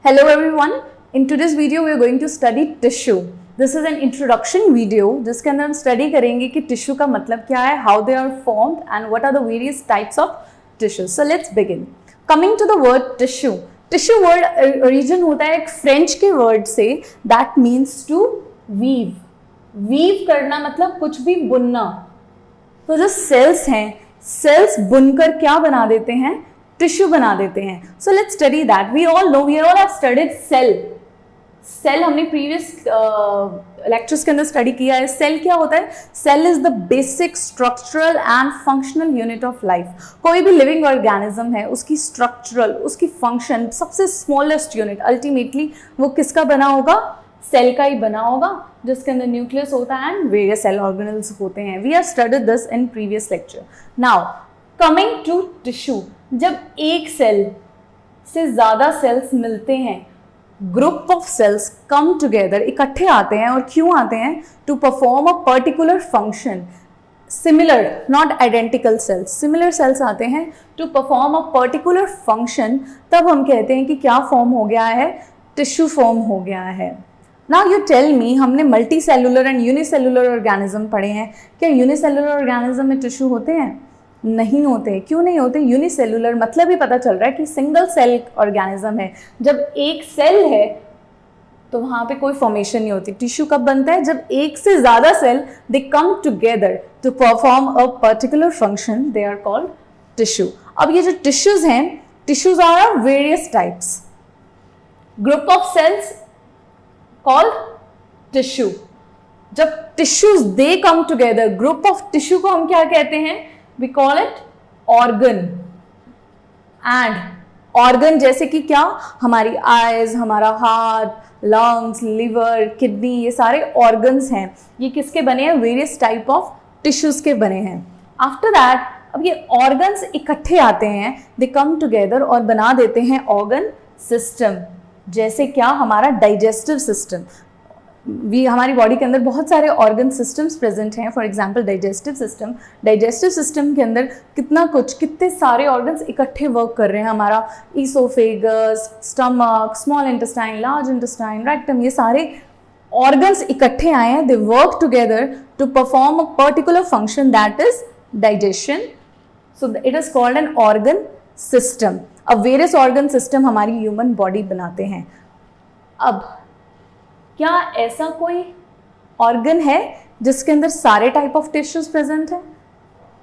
Hello everyone. In today's video we are going to study tissue. This is an introduction video जिसके अंदर हम study करेंगे कि tissue का मतलब क्या है, how they are formed and what are the various types of tissues. So let's begin. Coming to the word tissue. Tissue word origin होता है एक French के word से that means to weave. Weave करना मतलब कुछ भी बुनना. तो जो cells हैं, cells बुनकर क्या बना देते हैं? टिश्यू बना देते हैं. So let's study that. We all know, we all have studied cell. Cell हमने प्रीवियस लेक्चर्स के अंदर स्टडी किया है. सेल क्या होता है? Cell is the basic structural and functional unit of life. कोई भी लिविंग ऑर्गेनिज्म है, उसकी स्ट्रक्चरल, उसकी फंक्शन, सबसे स्मॉलेस्ट यूनिट अल्टीमेटली वो किसका बना होगा? सेल का ही बना होगा, जिसके अंदर न्यूक्लियस होता है एंड वेरियस सेल ऑर्गेनेल्स होते हैं. We have studied this in previous lecture. Now coming to tissue. जब एक सेल से ज्यादा सेल्स मिलते हैं, group of cells come together, इकट्ठे आते हैं. और क्यों आते हैं? To perform a particular function. Similar, not identical cells, similar cells आते हैं to perform a particular function. तब हम कहते हैं कि क्या फॉर्म हो गया है? टिश्यू फॉर्म हो गया है. नाउ यू टेल मी, हमने multi cellular and unicellular organism पढ़े हैं. क्या यूनिसेलुलर ऑर्गेनिज्म में टिश्यू होते हैं? नहीं होते. क्यों नहीं होते? यूनिसेलुलर मतलब ही पता चल रहा है कि सिंगल सेल ऑर्गेनिज्म है. जब एक सेल है तो वहां पे कोई फॉर्मेशन नहीं होती. टिश्यू कब बनता है? जब एक से ज्यादा cell they come together to perform a particular function, they are called tissue. अब ये जो टिश्यूज हैं, tissues are of various types. Group of cells called tissue. जब tissues they come together, group of tissue को हम क्या कहते हैं? We call it organ. And organ जैसे कि क्या? हमारी eyes, हमारा heart, lungs, liver, kidney, ये सारे organs हैं. ये किसके बने हैं? Various type of tissues के बने हैं. After that, अब ये organs इकट्ठे आते हैं, they come together और बना देते हैं organ system. जैसे क्या? हमारा digestive system. हमारी बॉडी के अंदर बहुत सारे ऑर्गन सिस्टम्स प्रेजेंट हैं. For example digestive system. Digestive system के अंदर कितने सारे ऑर्गन्स इकट्ठे वर्क कर रहे हैं. हमारा oesophagus, stomach, small intestine, large intestine, rectum, ये सारे ऑर्गन्स इकट्ठे आए हैं. They work together to perform a particular function that is digestion. So it is called an organ system. अब वेरियस ऑर्गन सिस्टम हमारी ह्यूमन बॉडी बनाते हैं. अब क्या ऐसा कोई ऑर्गन है जिसके अंदर सारे टाइप ऑफ टिश्यूज प्रेजेंट हैं?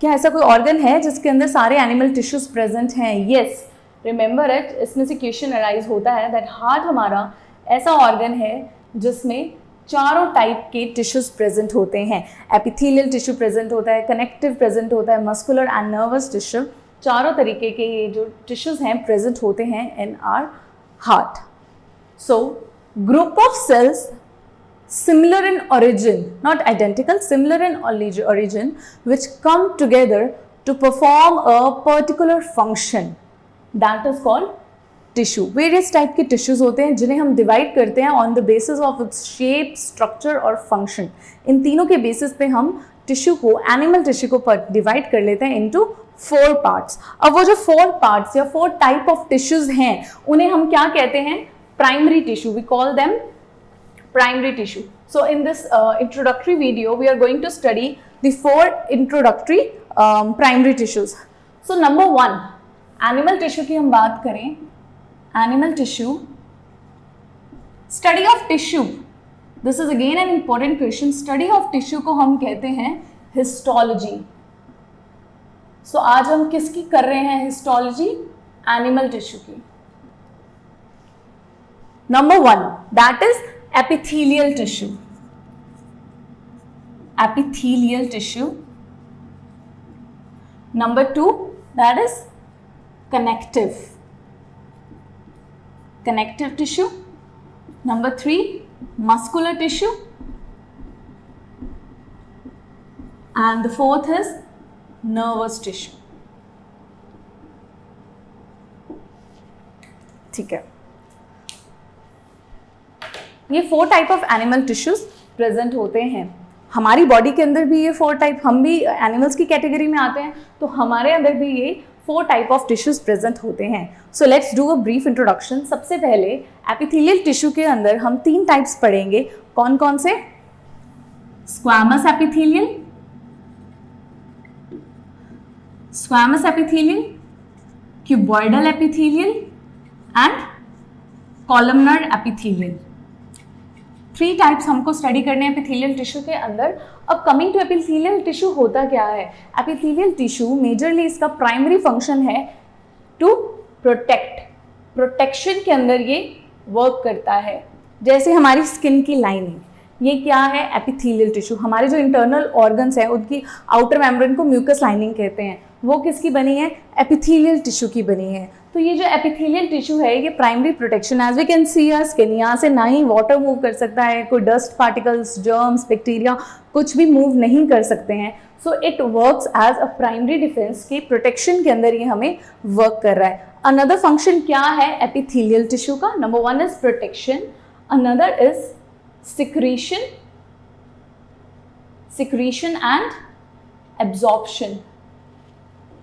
क्या ऐसा कोई ऑर्गन है जिसके अंदर सारे एनिमल टिश्यूज प्रेजेंट हैं? Yes, remember it. इसमें से क्वेश्चन अराइज होता है दैट हार्ट हमारा ऐसा ऑर्गन है जिसमें चारों टाइप के टिश्यूज प्रेजेंट होते हैं. एपिथेलियल टिश्यू प्रेजेंट होता है, कनेक्टिव प्रेजेंट होता है, मस्कुलर एंड नर्वस टिश्यू. चारों तरीके के ये जो टिश्यूज हैं प्रेजेंट होते हैं in our heart. So group of cells similar in origin, not identical, similar in origin, which come together to perform a particular function, that is called tissue. Various type के tissues होते हैं जिन्हें हम divide करते हैं on the basis of its shape, structure और function. इन तीनों के basis पे हम tissue को, animal tissue को divide कर लेते हैं into 4 parts. अब वो जो 4 parts या 4 type of tissues हैं, उन्हें हम क्या कहते हैं? Primary tissue. We call them primary tissue. So in this introductory video, we are going to study the 4 introductory primary tissues. So number 1, animal tissue की हम बात करें. Animal tissue, study of tissue. This is again an important question. Study of tissue को हम कहते हैं histology. So आज हम किसकी कर रहे हैं histology? Animal tissue की. Number 1, that is epithelial tissue. Epithelial tissue. Number 2, that is connective. Connective tissue. Number 3, muscular tissue. And the 4th is nervous tissue. ठीक है. ये 4 type of animal tissues present होते हैं. हमारी बॉडी के अंदर भी ये 4 टाइप, हम भी एनिमल्स की कैटेगरी में आते हैं, तो हमारे अंदर भी ये 4 टाइप ऑफ टिश्यूज प्रेजेंट होते हैं. So let's do a brief introduction. सबसे पहले एपिथेलियल टिश्यू के अंदर हम 3 टाइप्स पढ़ेंगे. कौन कौन से? Squamous epithelial, squamous epithelial, cuboidal epithelial and columnar epithelial. 3 types हमको स्टडी करने हैं एपिथेलियल टिश्यू के अंदर. अब कमिंग टू एपिथेलियल टिश्यू होता क्या है? एपिथेलियल टिश्यू मेजरली इसका प्राइमरी फंक्शन है टू प्रोटेक्ट. प्रोटेक्शन के अंदर ये वर्क करता है. जैसे हमारी स्किन की लाइनिंग, ये क्या है? Epithelial tissue. हमारे जो इंटरनल ऑर्गन्स हैं उनकी आउटर मेम्ब्रेन को म्यूकस लाइनिंग कहते हैं. वो किसकी बनी है? एपिथेलियल टिश्यू की बनी है. तो ये जो एपिथेलियल टिश्यू है ये primary protection. As we can see a skin, यहाँ से ना ही वाटर मूव कर सकता है, कोई डस्ट पार्टिकल्स, जर्म्स, बैक्टीरिया कुछ भी मूव नहीं कर सकते हैं. So it works as a primary defence की प्रोटेक्शन के अंदर ये हमें वर्क कर रहा है. अनदर फंक्शन क्या है एपिथेलियल टिश्यू का? Number 1 is protection, another is secretion, secretion and absorption.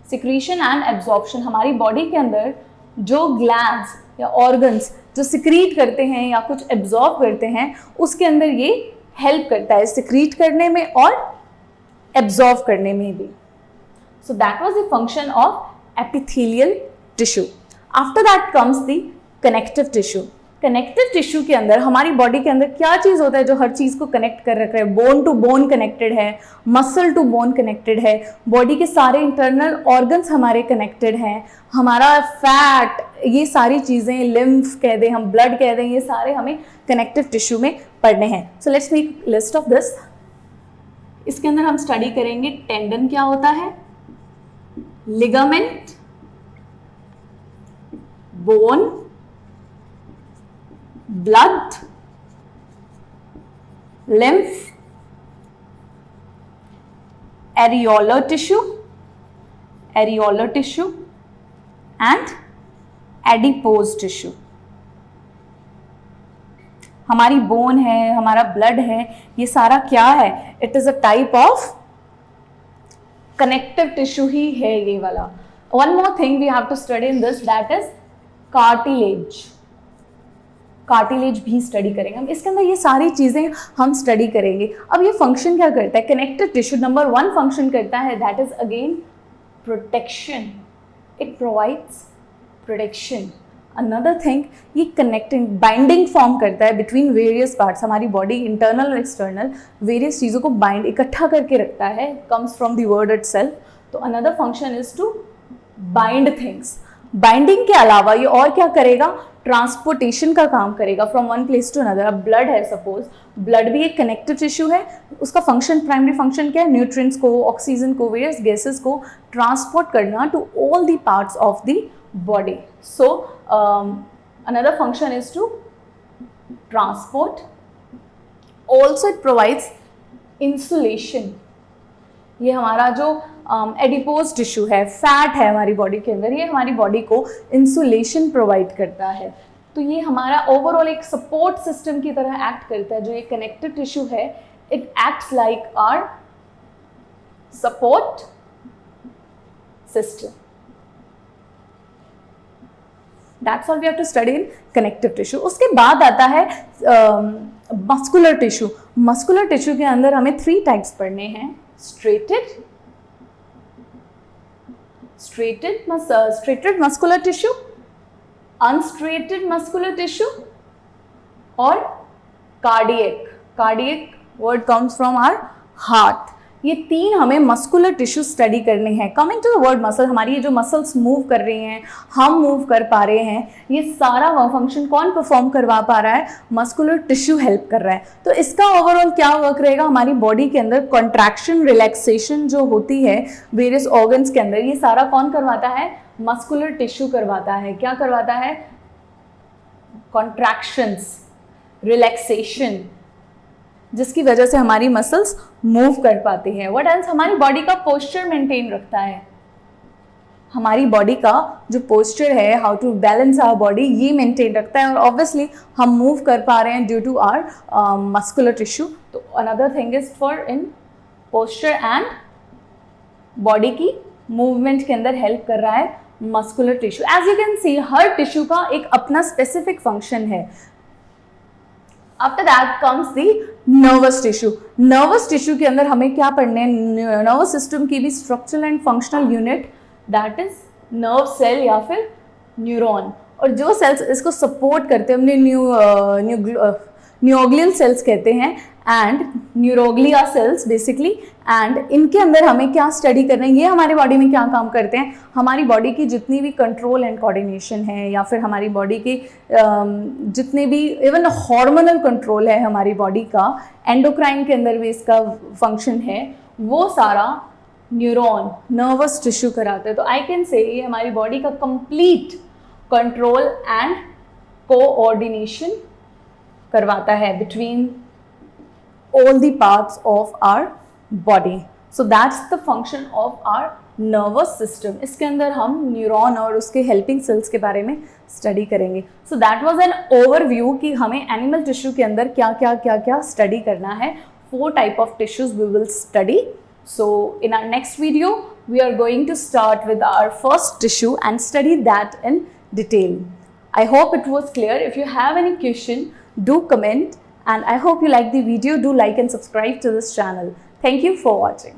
Secretion and absorption, हमारी बॉडी के अंदर जो ग्लैंड्स या ऑर्गन्स जो सिक्रीट करते हैं या कुछ एब्जॉर्ब करते हैं उसके अंदर ये हेल्प करता है सिक्रीट करने में और एब्जॉर्ब करने में भी. So that was the function of epithelial tissue. After that comes the connective tissue. Connective tissue के अंदर हमारी बॉडी के अंदर क्या चीज़ होता है जो हर चीज़ को कनेक्ट कर रखा है? बोन टू बोन कनेक्टेड है, मसल टू बोन कनेक्टेड है, बॉडी के सारे इंटरनल ऑर्गन्स हमारे कनेक्टेड हैं, हमारा फैट, ये सारी चीज़ें, लिम्फ कह दें हम, ब्लड कह दें, ये सारे हमें कनेक्टिव टिश्यू में पढ़ने हैं. So let's make list of this. इसके अंदर हम स्टडी करेंगे टेंडन क्या होता है, ligament, bone, blood, lymph, areolar tissue and adipose tissue. हमारी बोन है, हमारा ब्लड है, ये सारा क्या है? It is a type of connective tissue ही है ये वाला. One more thing we have to study in this, that is cartilage. Cartilage भी स्टडी करेंगे हम. इसके अंदर ये सारी चीज़ें हम स्टडी करेंगे. अब ये फंक्शन क्या करता है? कनेक्टिव टिश्यू नंबर 1 फंक्शन करता है that is again protection. It provides protection. Another thing, ये कनेक्टिंग बाइंडिंग फॉर्म करता है बिटवीन वेरियस पार्ट्स. हमारी बॉडी इंटरनल और एक्सटर्नल वेरियस चीज़ों को बाइंड, इकट्ठा करके रखता है. Comes from the word itself. तो another function is to bind things. Binding के अलावा ये और क्या करेगा? ट्रांसपोर्टेशन का काम करेगा from one place to another. अब ब्लड है, सपोज ब्लड भी एक कनेक्टिव टिश्यू है. उसका फंक्शन, प्राइमरी फंक्शन क्या है? न्यूट्रिएंट्स को, ऑक्सीजन को, वेरियस गैसेस को ट्रांसपोर्ट करना to all the parts of the body. So another function is to transport. Also it provides insulation. ये हमारा जो एडिपोज टिश्यू है, फैट है हमारी बॉडी के अंदर, ये हमारी बॉडी को इंसुलेशन प्रोवाइड करता है. तो ये हमारा ओवरऑल एक सपोर्ट सिस्टम की तरह एक्ट करता है. जो ये कनेक्टिव टिश्यू है, it acts like our support system. That's all we have to study in connective tissue. उसके बाद आता है मस्कुलर टिश्यू. मस्कुलर टिश्यू के अंदर हमें 3 टाइप्स पढ़ने हैं. straighted muscular tissue, unstraighted muscular tissue और cardiac. Cardiac word comes from our heart. ये 3 हमें मस्कुलर टिश्यू स्टडी करने हैं. Coming to the word muscle, हमारी ये जो मसल्स मूव कर रही हैं, हम मूव कर पा रहे हैं, ये सारा फंक्शन कौन परफॉर्म करवा पा रहा है? मस्कुलर टिश्यू हेल्प कर रहा है. तो इसका ओवरऑल क्या वर्क रहेगा? हमारी बॉडी के अंदर कॉन्ट्रैक्शन, रिलैक्सेशन जो होती है वेरियस ऑर्गन्स के अंदर, ये सारा कौन करवाता है? मस्कुलर टिश्यू करवाता है. क्या करवाता है? कॉन्ट्रैक्शंस, रिलैक्सेशन, जिसकी वजह से हमारी मसल्स मूव कर पाती है. What else? हमारी बॉडी का पोस्चर मेंटेन रखता है. हमारी बॉडी का जो पोस्चर है, how to balance our body, ये मेंटेन रखता है. और ऑब्वियसली हम मूव कर पा रहे हैं due to our muscular tissue. तो another thing is for in posture and body की मूवमेंट के अंदर हेल्प कर रहा है muscular tissue. As you can see हर टिश्यू का एक अपना स्पेसिफिक फंक्शन है। After that comes the nervous tissue. Nervous tissue के अंदर हमें क्या पढ़ने हैं, नर्वस सिस्टम की भी structural and functional unit, that is nerve cell या फिर न्यूरॉन। और जो सेल्स इसको सपोर्ट करते हैं हमने न्यूरोग्लियल सेल्स कहते हैं and neuroglia sales basically. And इनके अंदर हमें क्या स्टडी करना है, ये हमारे बॉडी में क्या काम करते हैं, हमारी बॉडी की जितनी भी कंट्रोल एंड कोऑर्डिनेशन है या फिर हमारी बॉडी की जितने भी इवन हार्मोनल कंट्रोल है हमारी बॉडी का, एंडोक्राइन के अंदर भी इसका फंक्शन है, वो सारा न्यूरॉन नर्वस टिश्यू कराते हैं। तो आई कैन से ये हमारी बॉडी का कंप्लीट कंट्रोल एंड कोऑर्डिनेशन करवाता है between all the parts of our body. So that's the function of our nervous system. इसके अंदर हम न्यूरॉन और उसके हेल्पिंग सेल्स के बारे में स्टडी करेंगे। So that was an overview कि हमें एनिमल टिश्यू के अंदर क्या क्या स्टडी करना है। 4 type of tissues we will study. So in our next video we are going to start with our first tissue and study that in detail. I hope it was clear. If you have any question, do comment. And I hope you like the video. Do like and subscribe to this channel. Thank you for watching.